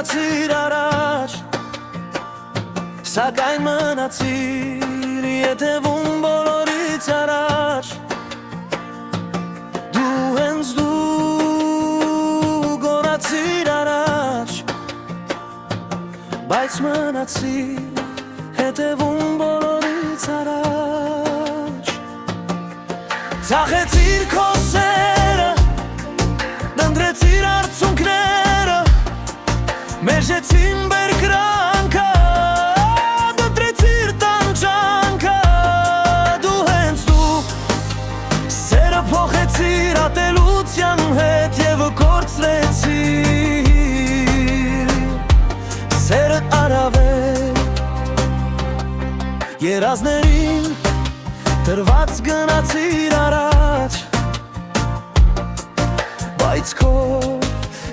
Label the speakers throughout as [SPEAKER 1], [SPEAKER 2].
[SPEAKER 1] գնացիր առաջ, սակայն մնացիր եթևում բոլորից առաջ։ Դու հենց դու գնացիր առաջ, բայց մնացիր հետևում բոլորից առաջ։ Ծախեցիր քո սերը, դնդրեցիր արցունքները, մերժեցին բերկրանքը, դտրեցիր տանջանքը։ Դու հենց դու սերը փոխեցիր ատելության հետ և կորցրեցիր սերդ առավել։ Երազներին տրված գնացիր առաջ, բայց քո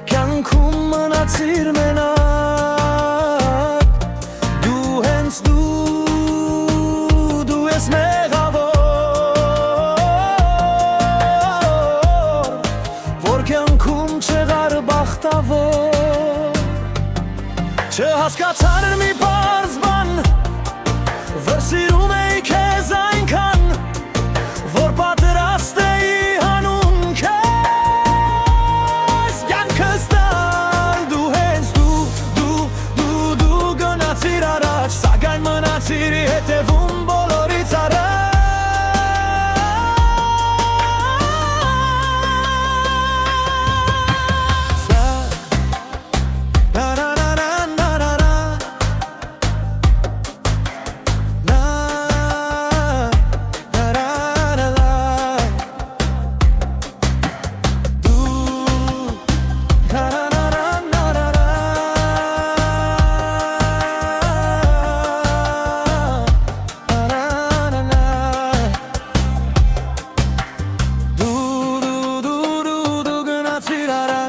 [SPEAKER 1] կյանքում մնացիր մենակ։ Դու հենց դու ես մեղավոր, որ կյանքում չեղար բախտավոր։ Չհասկացար մի պարզ բան, որ սիրում էի քեզ այնքան, որ պատրաստ էի հանուն քեզ կյանքս տալ։ Դու հենց դու գնացիր առաջ, սակայն մնացիր հետևում բոլորից առաջ։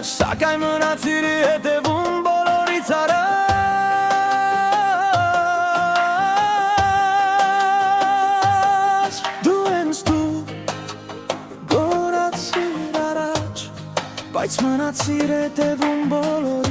[SPEAKER 1] Սակայն մնացիր հետևում բոլորից առաջ։ Դու հենց դու գնացիր առաջ, բայց մնացիր հետևում բոլորից առաջ։